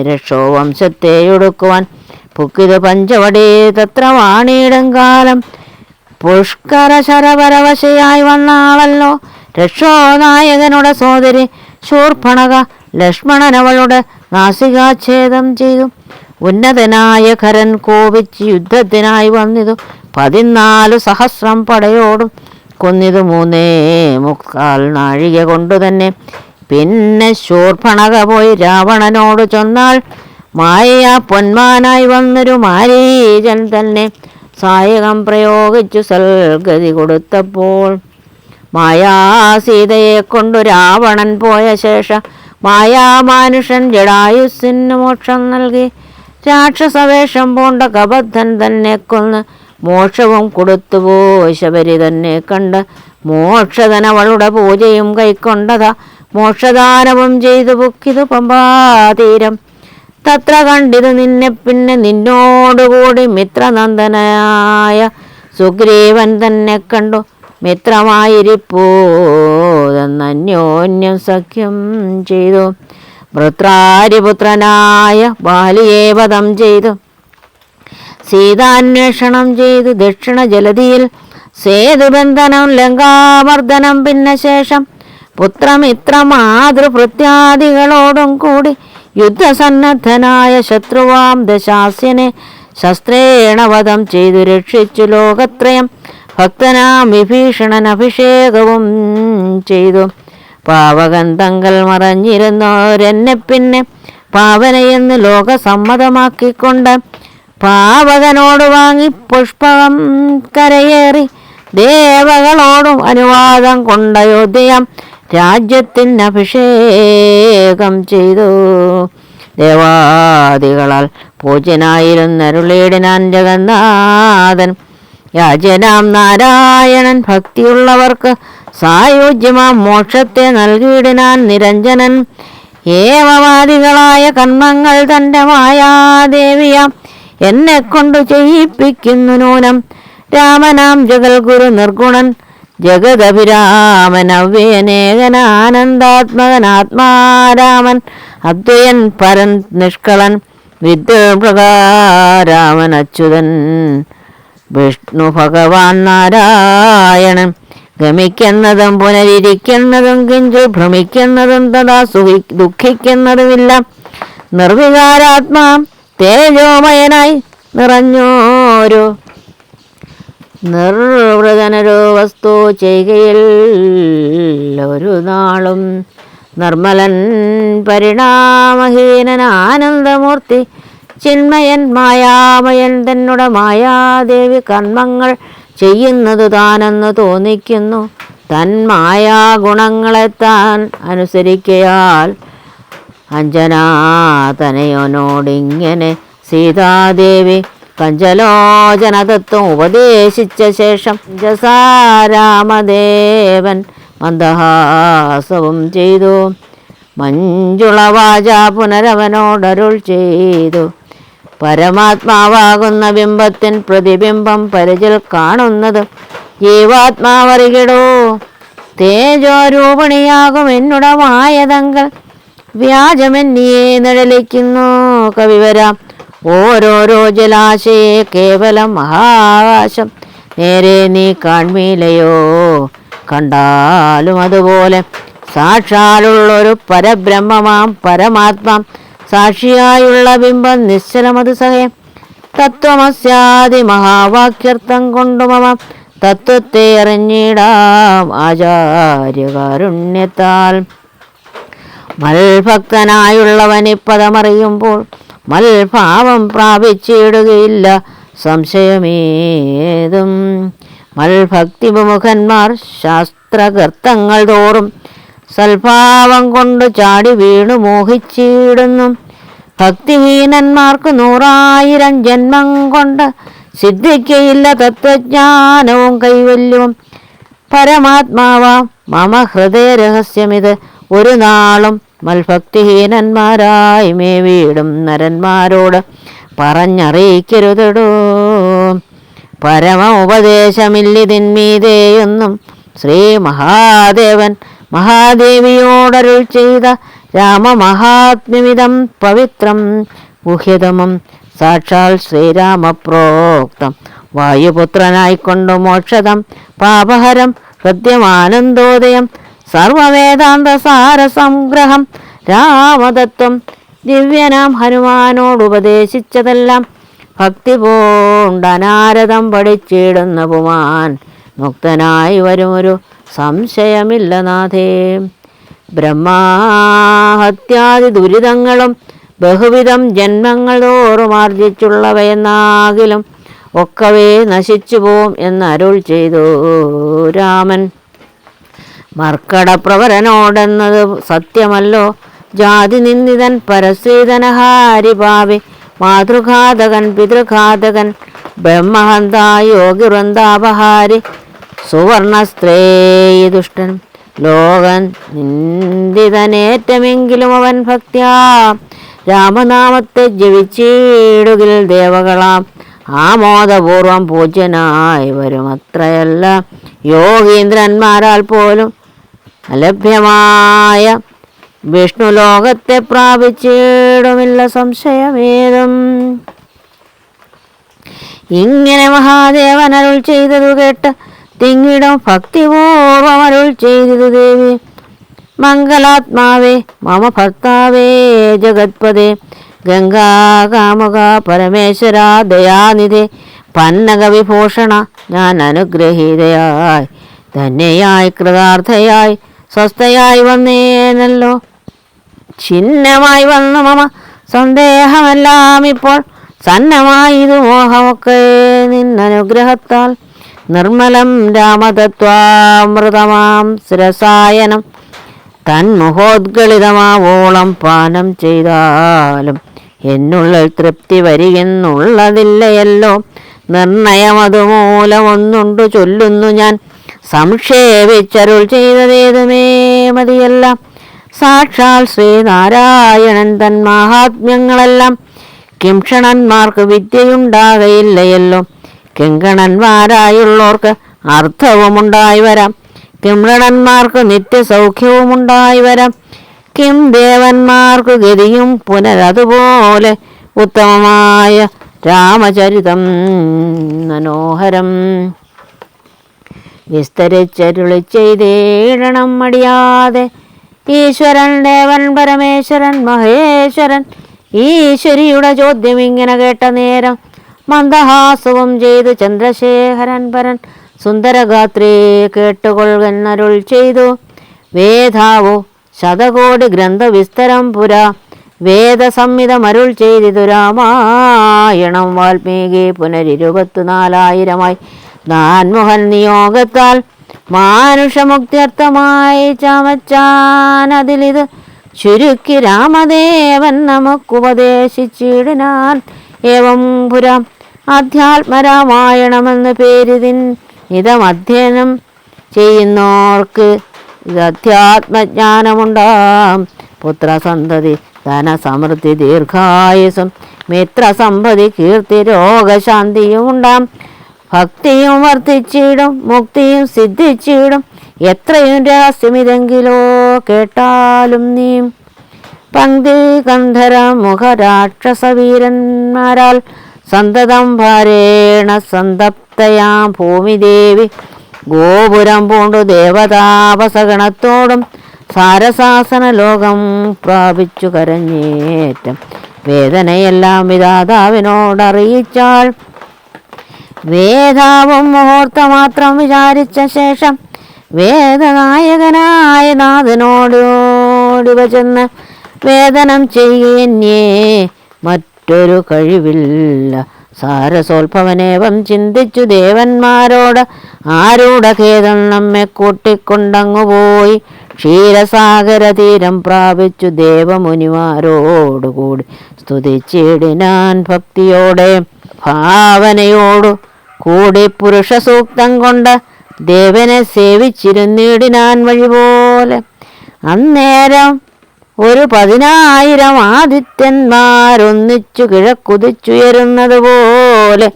രക്ഷോ വംശത്തെ ഒടുക്കുവാൻ പുക്കിത് പഞ്ചവടി തത്ര വാണിയിടും കാലം പുഷ്കര ശരപരവശയായി വന്നാളല്ലോ രക്ഷോനായകനുടെ സോദരി ശൂർപ്പണക ലക്ഷ്മണനവളുടെ നാസികാച്ഛേദം ചെയ്തു. ഉന്നതനായ ഖരൻ കോപിച്ച് യുദ്ധത്തിനായി വന്നിതു 14 സഹസ്രം പടയോടും കൊന്നിതു 3.25 നാഴിക കൊണ്ടു തന്നെ. പിന്നെ ശൂർപ്പണക പോയി രാവണനോട് ചൊന്നാൾ മായ പൊന്മാനായി വന്നൊരു മാരീചൻ തന്നെ സായകം പ്രയോഗിച്ചു സൽഗതി കൊടുത്തപ്പോൾ മായാസീതയെ കൊണ്ടു രാവണൻ പോയ ശേഷം മായാമാനുഷൻ ജടായുസ്സിന് മോക്ഷം നൽകി. രാക്ഷസവേഷം പൂണ്ട കബദ്ധൻ തന്നെ കൊന്ന് മോക്ഷവും കൊടുത്തുപോയി. ശബരി തന്നെ കണ്ട് മോക്ഷധനവളുടെ പൂജയും കൈക്കൊണ്ടതാ മോക്ഷദാനവും ചെയ്തു പുക്കിതു പമ്പാതീരം. തത്ര കണ്ടിതു നിന്നെ പിന്നെ നിന്നോടുകൂടി മിത്രനന്ദനായ സുഗ്രീവൻ തന്നെ കണ്ടു മിത്രമായിരിപ്പോതെന്നന്യോന്യം സഖ്യം ചെയ്തു. വൃത്രാരിപുത്രനായ ബാലിയെ വധം ചെയ്തു സീതാന്വേഷണം ചെയ്തു ദക്ഷിണ ജലധിയിൽ സേതുബന്ധനം ലങ്കാമർദ്ദനം പിന്നെ ശേഷം പുത്രമിത്രമാതൃഭൃത്യാദികളോടും കൂടി യുദ്ധസന്നദ്ധനായ ശത്രുവാം ദശാസ്യനെ ശസ്ത്രേണ വധം ചെയ്തു രക്ഷിച്ചു ലോകത്രയം. ഭക്തനാം വിഭീഷണൻ അഭിഷേകവും ചെയ്തു. പാവകന്തങ്കൽ മറഞ്ഞിരുന്നോരെന്നെ പിന്നെ പാവനയെന്ന് ലോകസമ്മതമാക്കിക്കൊണ്ട് പാവകനോട് വാങ്ങി പുഷ്പകം കരയേറി ദേവകളോടും അനുവാദം കൊണ്ടയോധ്യയാം രാജ്യത്തിന് അഭിഷേകം ചെയ്തു. ദേവാദികളാൽ പൂജ്യനായിരുന്നരുളീടിനാൻ ജഗന്നാഥൻ യാജനാം നാരായണൻ ഭക്തിയുള്ളവർക്ക് സായുജ്യമാം മോക്ഷത്തെ നൽകിയിടിനാൻ നിരഞ്ജനൻ. ഏവവാദികളായ കർമ്മങ്ങൾ തൻ്റെ മായാദേവിയാം എന്നെ കൊണ്ടു ചെയ്യിപ്പിക്കുന്നു നൂനം. രാമനാം ജഗൽഗുരു നിർഗുണൻ ജഗദഭിരാമൻ അവ്യനേകനാനന്ദാത്മകനാത്മാരാമൻ അദ്വയൻ പരൻ നിഷ്കളൻ വിദ്യുപ്രകാരാമൻ അച്യുതൻ വിഷ്ണു ഭഗവാൻ നാരായണൻ ഗമിക്കുന്നതും പുനരിരിക്കുന്നതും കിഞ്ചു ഭ്രമിക്കുന്നതും തഥാ ദുഃഖിക്കുന്നതുമില്ല. നിർവികാരാത്മാ തേജോമയനായി നിറഞ്ഞോരു നിർവൃതനൊരു വസ്തു ചെയ്കയിൽ ഒരു നാളും നിർമ്മലൻ പരിണാമഹീനൻ ആനന്ദമൂർത്തി ചിന്മയൻ മായാമയൻ തന്നുടെ മായാദേവി കർമ്മങ്ങൾ ചെയ്യുന്നത് താനെന്ന് തോന്നിക്കുന്നു. തൻ മായാഗുണങ്ങളെ താൻ അനുസരിക്കയാൽ അഞ്ജനാതനയോനോടിങ്ങനെ സീതാദേവി പഞ്ചലോചനതത്വം ഉപദേശിച്ച ശേഷം രാമദേവൻ മന്ദഹാസവും ചെയ്തു. മഞ്ജുളവാച പുനരവനോടരുൾ ചെയ്തു. പരമാത്മാവാകുന്ന ബിംബത്തിൻ പ്രതിബിംബം പരിചിൽ കാണുന്നത് ജീവാത്മാവറികിടോ. തേജോരൂപിണിയാകും എന്നുടെ മായതങ്ങൾ വ്യാജമെന്നിയെ നിഴലിക്കുന്നു. കവിവരാം ഓരോരോ ജലാശയെ കേവലം മഹാകാശം നേരെ നീ കാൺമീലയോ. കണ്ടാലും അതുപോലെ സാക്ഷാലുള്ളൊരു പരബ്രഹ്മമാം പരമാത്മാം സാക്ഷിയായുള്ള ബിംബം നിശ്ചലമത് സഹേ. തത്വമസ്യാദി മഹാവാക്യർത്ഥം കൊണ്ടുമമാം തത്വത്തെ അറിഞ്ഞിടാം ആചാര്യകാരുണ്യത്താൽ. മൽഭക്തനായുള്ളവനിപ്പതമറിയുമ്പോൾ മൽഭാവം പ്രാപിച്ചിടുകയില്ല സംശയമേതും. മൽഭക്തി വിമുഖന്മാർ ശാസ്ത്രകർത്തങ്ങൾ തോറും സൽഭാവം കൊണ്ട് ചാടി വീണു മോഹിച്ചിടുന്നു. ഭക്തിഹീനന്മാർക്ക് 100,000 ജന്മം കൊണ്ട് സിദ്ധിക്കയില്ല തത്വജ്ഞാനവും കൈവല്യവും. പരമാത്മാവാം മമ ഹൃദയരഹസ്യമിത് ഒരു നാളും മൽഭക്തിഹീനന്മാരായി മേവീടും നരന്മാരോട് പറഞ്ഞറിയിക്കരുതടോ. പരമ ഉപദേശമില്ലിതിന്മീതേയൊന്നും ശ്രീ മഹാദേവൻ മഹാദേവിയോടരുൾ ചെയ്ത രാമമഹാത്മ്യമിതം പവിത്രം ഗുഹ്യതമം സാക്ഷാൽ ശ്രീരാമപ്രോക്തം. വായുപുത്രനായിക്കൊണ്ടു മോക്ഷതം പാപഹരം ഹൃദ്യമാനന്ദോദയം സർവവേദാന്ത സാരസംഗ്രഹം രാമതത്വം ദിവ്യനാം ഹനുമാനോടുപദേശിച്ചതെല്ലാം ഭക്തി പൂണ്ടനാരദം പഠിച്ചിടുന്ന പുമാൻ മുക്തനായി വരുമൊരു സംശയമില്ല നാഥേ. ബ്രഹ്മാഹത്യാദി ദുരിതങ്ങളും ബഹുവിധം ജന്മങ്ങൾ തോറും ആർജിച്ചുള്ളവയെന്നാകിലും ഒക്കവേ നശിച്ചു പോവും എന്നരുൾ ചെയ്തു രാമൻ. മർക്കടപ്രവരനോടെന്നത് സത്യമല്ലോ. ജാതി നിന്ദിതൻ പരശ്രീധനഹാരിഭാവി മാതൃഘാതകൻ പിതൃഘാതകൻ ബ്രഹ്മഹന്ത യോഗിവൃന്ദാപഹാരി സുവർണസ്ത്രേയി ദുഷ്ടൻ. ലോകൻ നിന്ദിതനേറ്റമെങ്കിലും അവൻ ഭക്ത്യാ രാമനാമത്തെ ജപിച്ചിടുകിൽ ദേവകളാം ആമോദപൂർവം പൂജ്യനായി വരും. അത്രയല്ല യോഗീന്ദ്രന്മാരാൽ പോലും അലഭ്യമായ വിഷ്ണു ലോകത്തെ പ്രാപിച്ചിടുമില്ല സംശയമേതും. ഇങ്ങനെ മഹാദേവൻ അരുൾ ചെയ്തതു കേട്ട് തിങ്ങിടം ഭക്തിപൂർവം അരുൾ ചെയ്തതു ദേവി. മംഗളാത്മാവേ മമ ഭർത്താവേ ജഗത്പദേ ഗംഗാകാമുക പരമേശ്വര ദയാനിധേ പന്നക വിഭൂഷണ ഞാൻ അനുഗ്രഹീതയായി ധന്യയായി കൃതാർത്ഥയായി സ്വസ്ഥയായി വന്നേനല്ലോ. ഛിന്നമായി വന്നു മമ സന്ദേഹമെല്ലാം ഇപ്പോൾ സന്നമായിതു മോഹമൊക്കെ നിന്നനുഗ്രഹത്താൽ. നിർമ്മലം രാമതത്വാമൃതമാം ശിരസായനം തന്മുഖോദ്ഗളിതമാവോളം പാനം ചെയ്താലും എന്നുള്ളിൽ തൃപ്തി വരികെന്നുള്ളതില്ലയല്ലോ. നിർണയമതുമൂലം ഒന്നുണ്ടു ചൊല്ലുന്നു ഞാൻ സംക്ഷേപിച്ചരുൾ ചെയ്തതേതുമേ മതിയല്ല. സാക്ഷാൽ ശ്രീനാരായണൻ തൻ മാഹാത്മ്യങ്ങളെല്ലാം കിംഷണന്മാർക്ക് വിദ്യയുണ്ടാകയില്ലയല്ലോ. കിങ്കണന്മാരായുള്ളവർക്ക് അർത്ഥവുമുണ്ടായി വരാം. കിംരണന്മാർക്ക് നിത്യസൗഖ്യവുമുണ്ടായി വരാം. കിം ദേവന്മാർക്ക് ഗതിയും പുനരതുപോലെ ഉത്തമമായ രാമചരിതം മനോഹരം. വിസ്തരിച്ചരുളി ചെയ്തേടണം മടിയാതെ. ഈശ്വരൻ ദേവൻ പരമേശ്വരൻ മഹേശ്വരൻ ഈശ്വരിയുടെ ചോദ്യം ഇങ്ങനെ കേട്ട നേരം മന്ദഹാസവും ചെയ്തു ചന്ദ്രശേഖരൻ പരൻ സുന്ദരഗാത്രേ കേട്ടുകൊള്ളുന്നരുൾ ചെയ്തു. വേദാവോ ശതകോടി ഗ്രന്ഥവിസ്തരം പുരാ വേദസംഹിതമരുൾ ചെയ്തിതു രാമായണം വാൽമീകി പുനരിരുപത്തിനാലായിരമായി നാൻമുഖൻ നിയോഗത്താൽ മാനുഷമുക്ത്യർത്ഥമായി ചമച്ചാനതിലിത് ചുരുക്കി രാമദേവൻ നമുക്കുപദേശിച്ചിടിനാൻ. ഏവം പുരം അധ്യാത്മരാമായണമെന്ന് പേരിതിൻ ഇതമധ്യയനം ചെയ്യുന്നോർക്ക് അധ്യാത്മജ്ഞാനമുണ്ടാം. പുത്രസന്തതി ധനസമൃദ്ധി ദീർഘായുസും മിത്രസമ്പതി കീർത്തി രോഗശാന്തിയും ഉണ്ടാം. ഭക്തിയും വർദ്ധിച്ചിടും മുക്തിയും സിദ്ധിച്ചിടും. എത്രയും രഹസ്യമിതെങ്കിലോ കേട്ടാലും നീ. പങ്ക്തി ഗന്ധര മുഖരാക്ഷസവീരന്മാരാൽ സന്തതം ഭാരേണ സന്തപ്തയാം ഭൂമിദേവി ഗോപുരം പൂണ്ടു ദേവതാപസഗണത്തോടും സാരസാസന ലോകം പ്രാപിച്ചു കരഞ്ഞേറ്റം വേദനയെല്ലാം വിധാതാവിനോടറിയിച്ചാൾ. വേദാവും മുഹൂർത്തമാത്രം വിചാരിച്ച ശേഷം വേദനായകനായ നാഥനോടിവ ചെന്ന് വേദനം ചെയ്യേ മറ്റൊരു കഴിവില്ല. സാരസോത്ഭവനേവം ചിന്തിച്ചു ദേവന്മാരോട് ആരൂഢഖേദം നമ്മെ കൂട്ടിക്കൊണ്ടങ്ങുപോയി ക്ഷീരസാഗര തീരം പ്രാപിച്ചു ദേവമുനിമാരോടുകൂടി സ്തുതിച്ചിടിനാൻ ഭക്തിയോടെ. ഭാവനയോടു കൂടി പുരുഷ സൂക്തം കൊണ്ട് ദേവനെ സേവിച്ചിരുന്നിടിനാൻ വഴിപോലെ. അന്നേരം ഒരു 10,000 ആദിത്യന്മാരൊന്നിച്ചു കിഴക്കുതിച്ചുയരുന്നത് പോലെ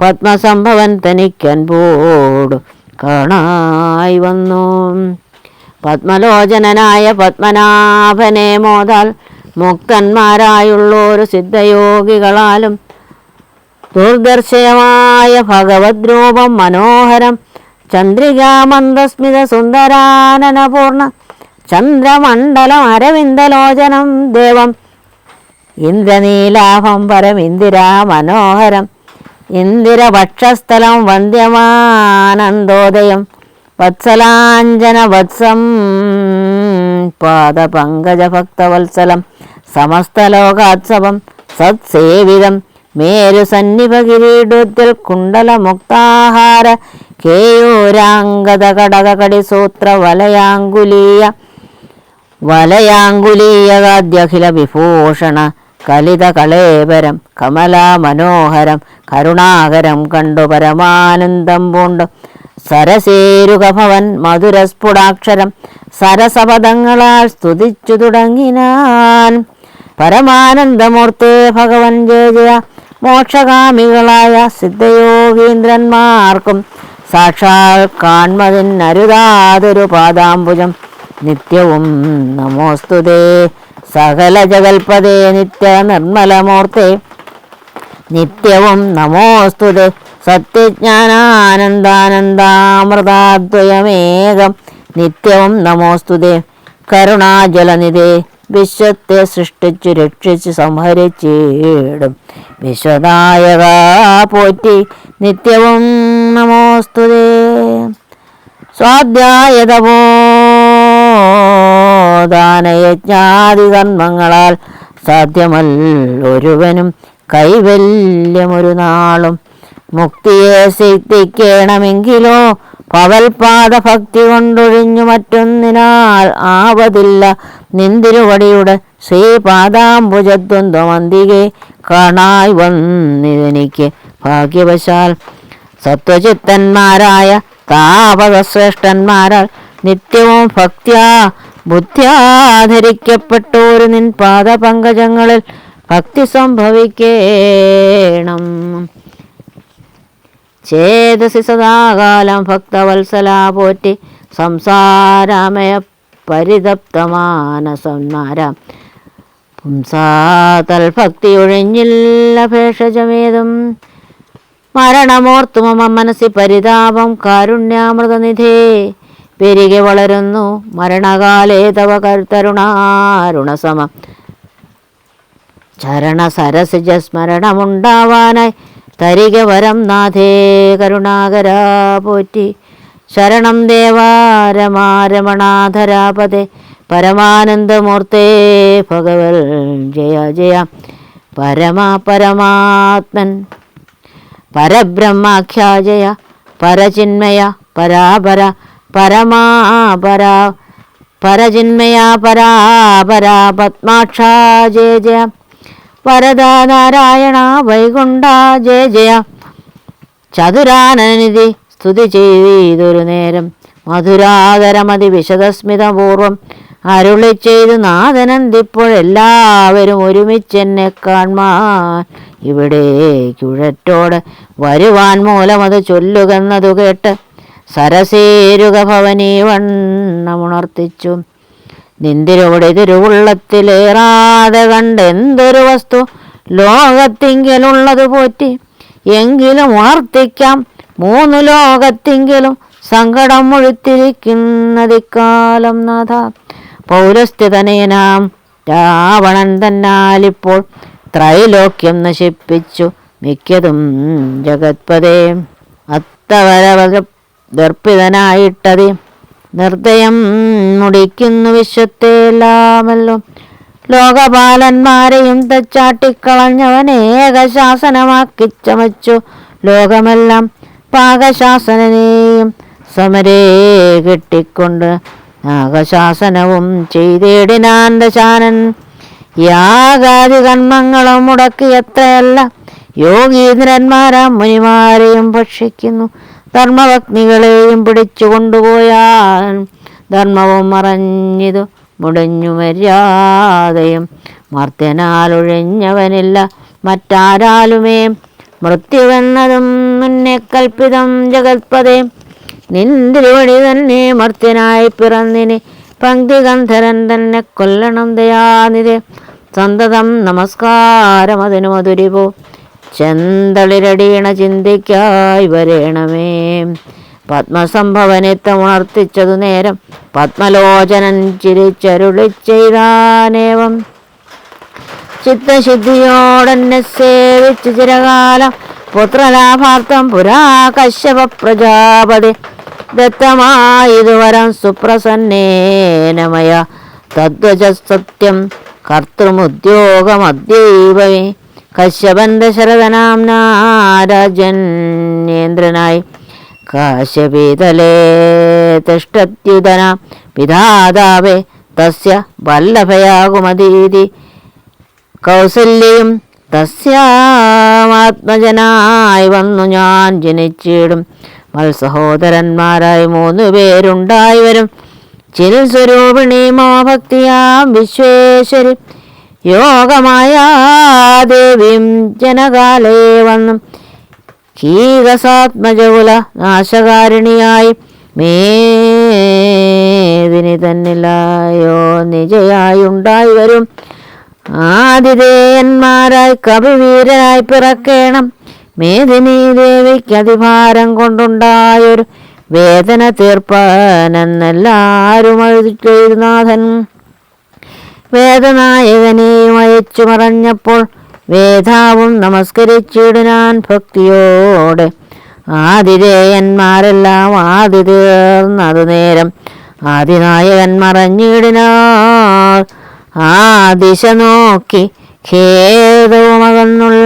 പത്മസംഭവൻ തനിക്കൻപോടു കാണായി വന്നു. പത്മലോചനനായ പത്മനാഭനെ മോദാൽ മുക്തന്മാരായുള്ളൊരു സിദ്ധയോഗികളാലും ദുർദർശയമായ ഭഗവത് രൂപം മനോഹരം ചന്ദ്രികാമന്ദസ്മിത സുന്ദരാനനപൂർണ ചന്ദ്രമണ്ഡലം അരവിന്ദലോചനം ദേവം ഇന്ദ്രനീലാഭം പരമിന്ദിരാ മനോഹരം ഇന്ദിരപക്ഷസ്ഥലം വന്ദ്യമാനന്ദോദയം വത്സലാഞ്ജന വത്സം പാദപങ്കജഭക്തവത്സലം സമസ്തലോകാത്സവം സത്സേവിതം മേരുസന്നിഭകിരീടോദ്യൽ കുണ്ടലമുക്താഹാര കേയൂരാംഗത കടകടിസൂത്ര വലയാങ്കുലീയകാദ്യഖില വിഭൂഷണ കലിത കളേബരം കമലാ മനോഹരം കരുണാകരം കണ്ടു പരമാനന്ദം പൂണ്ടു സരസേരുകഭവൻ മധുരസ്ഫുടാക്ഷരം സരസപദങ്ങളാൽ സ്തുതിച്ചു തുടങ്ങിനാൻ. പരമാനന്ദമൂർത്തേ ഭഗവൻ ജയ ജയ. മോക്ഷകാമികളായ സിദ്ധയോഗീന്ദ്രന്മാർക്കും സാക്ഷാൽ കാൺമതിനരുതാതൊരു പാദാംബുജം നിത്യവും നമോസ്തുതേ. സകല ജഗൽപദേ നിത്യ നിർമ്മലമൂർത്തേ നിത്യവും നമോസ്തുതേ. സത്യജ്ഞാനാനന്ദാനന്ദാമൃതാദ്വയമേകം നിത്യവും നമോസ്തുതേ. കരുണാജലനിധേ വിശ്വത്തെ സൃഷ്ടിച്ചു രക്ഷിച്ചു സംഹരിച്ചിടും വിശ്വനായക പോറ്റി നിത്യവും നമോസ്തുതേ. സ്വാധ്യായതപോദാനയജ്ഞാദി കർമ്മങ്ങളാൽ സാധ്യമല്ലൊരുവനും കൈവല്യമൊരു നാളും. മുക്തിയെ സിദ്ധിക്കണമെങ്കിലോ പവൽപാദ ഭക്തി കൊണ്ടൊഴിഞ്ഞു മറ്റൊന്നിനാൽ ആവതില്ല. നിന്തിരുവടിയുടെ ശ്രീപാദാംബുജദ്വന്ദ്വമന്തികെ കാണായി വന്നിതെനിക്ക് ഭാഗ്യവശാൽ. സത്വചിത്തന്മാരായ താപകശ്രേഷ്ഠന്മാരാൽ നിത്യവും ഭക്ത്യാ ബുദ്ധ്യാധരിക്കപ്പെട്ടോരു നിൻ പാദപങ്കജങ്ങളിൽ ഭക്തി സംഭവിക്കേണം. ചേതസി സദാകാലം ഭക്തവത്സലാ പോറ്റി സംസാരമയ പരിതപ്തമാനസന്മാരാം പുംസാതൽ ഭക്തി ഒഴിഞ്ഞില്ല ഭേഷജമേതും മരണമോർത്തു മമ മനസ്സി പരിതാപം കാരുണ്യാമൃതനിധേ. പെരുകെ വളരുന്നു മരണകാലേ തവ തരുണാരുണസമ ചരണ സരസിജ സ്മരണമുണ്ടാവാനായി തരിക വരം നാഥേ കരുണാകരാ പോറ്റി. ശരണം ദേവാരമാരമണാധരാപദേ പരമാനന്ദമൂർത്തേ ഭഗവൽ ജയ ജയ. പരമാത്മൻ പരബ്രഹ്മാഖ്യാ ജയ പരചിന്മയ പരാപര പരമാപരാ പരചിന്മയ പരാപര പത്മാക്ഷാ ജയ ജയ. വരദ നാരായണ വൈകുണ്ഠ ജയ ജയ. ചതുരാനനിധി സ്തുതി ചെയ്തൊരു നേരം മധുരാതരമതി വിശദസ്മിതപൂർവം അരുളി ചെയ്തു നാഥനന്ദിപ്പോഴെല്ലാവരും ഒരുമിച്ചെന്നെ കാൺമാൻ ഇവിടേക്കുഴറ്റോട് വരുവാൻ മൂലമത് ചൊല്ലുകെന്നതു കേട്ട് സരസേരുക ഭവനീ വണ്ണമുണർത്തിച്ചു. നിന്തിരോടെ തിരുവുള്ളത്തിലേറാതെ കണ്ടെന്തൊരു വസ്തു ലോകത്തിങ്കലുള്ളത് പോറ്റി. എങ്കിലും ഉണർത്തിക്കാം 3 ലോകത്തിങ്കലും സങ്കടം മുഴുത്തിരിക്കുന്നതിക്കാലം നാഥ. പൗരസ്ഥിതനേനാം രാവണൻ തന്നാലിപ്പോൾ ത്രൈലോക്യം നശിപ്പിച്ചു മിക്കതും ജഗത്പദേ. അത്തവരദർപ്പിതനായിട്ടതി നിർദ്ദയം മുടിക്കുന്നു വിശ്വത്തെ എല്ലാമല്ലോ. ലോകപാലന്മാരെയും തച്ചാട്ടിക്കളഞ്ഞവനേകശാസനമാക്കി ചമച്ചു ലോകമെല്ലാം. പാകശാസനെയും സമരേ കെട്ടിക്കൊണ്ട് നാഗശാസനവും ചെയ്തേടിനാൻ ദശാനൻ. യാഗാദി കർമ്മങ്ങളും മുടക്കിയത്രയല്ല യോഗീന്ദ്രന്മാരാം മുനിമാരെയും ഭക്ഷിക്കുന്നു. ധർമ്മഭഗ്നികളെയും പിടിച്ചു കൊണ്ടുപോയാൽ ധർമ്മവും മറഞ്ഞിതു മുടഞ്ഞു മര്യാദയും. മർത്യനാലൊഴിഞ്ഞവനില്ല മറ്റാരാലുമേ മൃത്യുവെന്നതും മുന്നേ കൽപ്പിതം ജഗത്പദേ. നിന്തിരുവടി തന്നെ മർത്യനായി പിറന്നിനി പങ്ക്തിഗന്ധരൻ തന്നെ കൊല്ലണം ദയാനിധേ. സന്തതം നമസ്കാരം അതിനു മധുരിപോ ചെന്തളിരടീണ ചിന്തിക്കായി വരേണമേ. പത്മസംഭവനിത്തം ഉണർത്തിച്ചതു നേരം പത്മലോചനൻ ചിരിച്ചരുളി ചെയ്താനേവം. ചിത്തശുദ്ധിയോടെന്നെ സേവിച്ചു ചിരകാലം പുത്രലാഭാർത്ഥം പുരാ കശ്യപ പ്രജാപതി ദത്തമായിതുവരം സുപ്രസന്നേനമയ തദ്വച സത്യം കർത്തൃമുദ്യോഗമദ്യൈവമേ. കശ്യപൻ ദശരഥനാംനാ രാജന്യേന്ദ്രനായി കാശ്യപീതലേ തിഷ്ടത്യുതന വിധാതാവേ തസ്യ വല്ലഭയാകുമതീതി കൗസല്യയും തസ്യാത്മജനായി വന്നു ഞാൻ ജനിച്ചിടും. മത്സഹോദരന്മാരായി 3 പേരുണ്ടായി വരും. ചിൽ സ്വരൂപിണി മോഭക്തിയാം വിശ്വേശ്വരി യോഗമായ ദേവിയും ജനകാലേ വന്നും കീകസാത്മജകുല നാശകാരിണിയായി മേദിനി തന്നിലായോ നിജയായി ഉണ്ടായി വരും. ആതിഥേയന്മാരായി കവിവീരനായി പിറക്കേണം. മേദിനി ദേവിക്ക് അതിഭാരം കൊണ്ടുണ്ടായൊരു വേദന തീർപ്പാനെന്നെല്ലാരും എഴുതിനാഥൻ. വേദനായകനെയും അയച്ചു മറഞ്ഞപ്പോൾ വേദാവും നമസ്കരിച്ചിടുനാൻ ഭക്തിയോടെ. ആതിഥേയന്മാരെല്ലാം ആദി തീർന്നതു നേരം ആദിനായകൻ മറഞ്ഞിടിനാർ. ആ ദിശ നോക്കി ഖേദവുമകന്നുൾ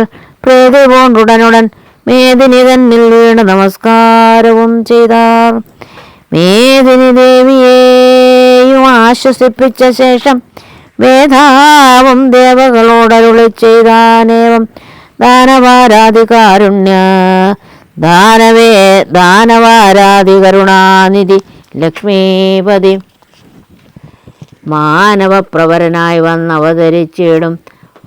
പ്രീതി പൂണ്ടുടനുടൻ മേദിനി തന്നിൽ വീണ് നമസ്കാരവും ചെയ്താർ. മേദിനി ദേവിയെയും ആശ്വസിപ്പിച്ച ശേഷം വേദാവും ദേവകളോടരുളി ചെയ്താനേവം. ദാനവാരാധികാരുണ്യ ദാനവാരാധികരുണാനിധി ലക്ഷ്മീപതി മാനവപ്രവരനായി വന്നവതരിച്ചിടും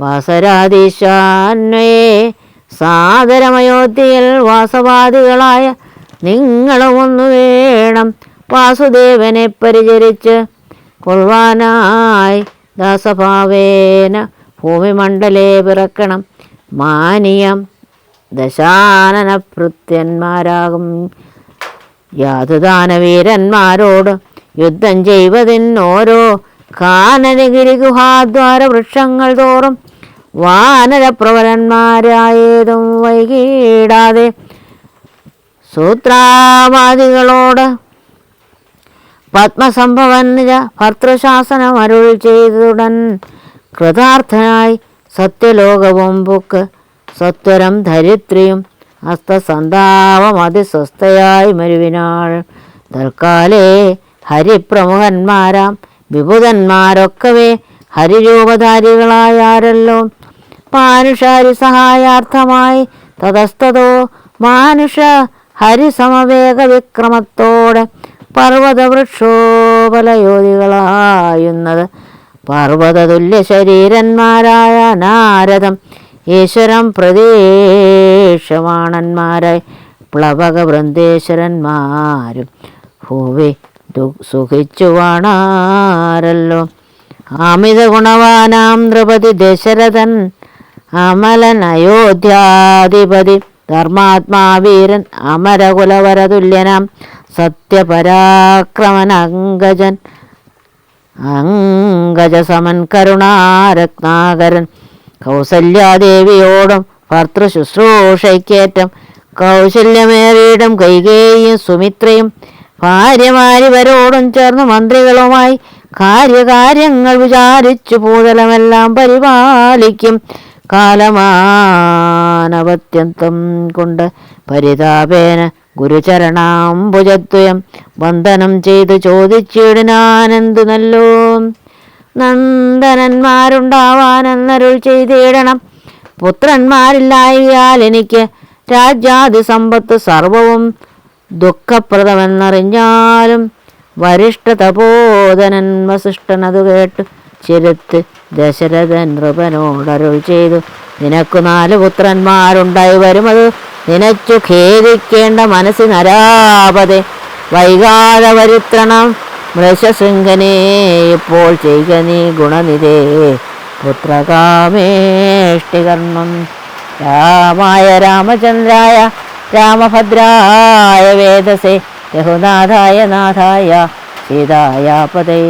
വാസരാധീശാന്വയെ സാദരമയോധ്യയിൽ വാസവാദികളായ നിങ്ങളും ഒന്നു വേണം. വാസുദേവനെ പരിചരിച്ച് കൊള്ളുവാനായി ദാസഭാവേന ഭൂമിമണ്ഡലേ പിറക്കണം. മാനിയം ദശാനനഭൃത്യന്മാരാകും. യാതുദാനവീരന്മാരോട് യുദ്ധം ചെയ്വതിനോരോ കാനനഗിരി ഗുഹാദ്വാര വൃക്ഷങ്ങൾ തോറും വാനരപ്രവരന്മാരായതും വൈകിടാതെ സൂത്രാവാദികളോട് പത്മസംഭവൻ ഭർത്തൃശാസനം അരുൾ ചെയ്തുടൻ കൃതാർത്ഥനായി സത്യലോകവും ബുക്ക് സത്വരം ധരിത്രിയും ഹസ്തസന്താപം അതിസ്വസ്ഥയായി മരുവിനാൾ. തൽക്കാലേ ഹരിപ്രമുഖന്മാരാം വിഭുതന്മാരൊക്കവേ ഹരിരൂപധാരികളായാരല്ലോ. മാനുഷാരി സഹായാർത്ഥമായി തതസ്തതോ മാനുഷ ഹരിസമവേഗ വിക്രമത്തോടെ പർവ്വതവൃക്ഷോപലയോധികളായുന്നത് പർവ്വതതുല്യ ശരീരന്മാരായ നാരദം ഈശ്വരം പ്രതീക്ഷമാണന്മാരായി പ്ലവക വൃന്ദേശ്വരന്മാരും ഭൂവി സുഖിച്ചു വാണാരല്ലോ. അമിത ഗുണവാനാം നൃപതി ദശരഥൻ അമലൻ അയോധ്യാധിപതി ധർമാത്മാവീരൻ അമരകുലവരതുല്യനാം സത്യപരാക്രമൻ അങ്കജസമൻ കരുണാരത്നാകരൻ കൗസല്യാദേവിയോടും ഭർത്തൃശുശ്രൂഷയ്ക്കേറ്റം കൗശല്യമേറിയിടും കൈകേയിയും സുമിത്രയും ഭാര്യമാരിവരോടും ചേർന്ന് മന്ത്രികളുമായി കാര്യകാര്യങ്ങൾ വിചാരിച്ചു ഭൂതലമെല്ലാം പരിപാലിക്കും. കാലമാനവത്യന്തം കൊണ്ട് പരിതാപേന ഗുരുചരണാംബുജദ്വയം വന്ദനം ചെയ്ത് ചോദിച്ചിടിനാനെന്തു നല്ലോ. നന്ദനന്മാരുണ്ടാവാനെന്നരുൾ ചെയ്തിടണം. പുത്രന്മാരില്ലായാൽ എനിക്ക് രാജ്യാദി സമ്പത്ത് സർവവും ദുഃഖപ്രദമെന്നറിഞ്ഞാലും വരിഷ്ഠ തപോധനൻ വസിഷ്ഠനതു കേട്ടു ചിരത്ത് ദശരഥൻ നൃപനോടരുൾ ചെയ്തു, നിനക്കു 4 പുത്രന്മാരുണ്ടായി വരുമത് നിനച്ചു ഖേദിക്കേണ്ട മനസ്സിനരാപതെ. വൈകാതെ വരുത്തണം മൃഷശൃംഖനെ ഇപ്പോൾ ചെയ്യുക നീ ഗുണനിധേ പുത്രകാമേഷ്ടികർമ്മം. രാമായ രാമചന്ദ്രായ രാമഭദ്രായ വേദസേ രഘുനാഥായ നാഥായ സീതായ പതേ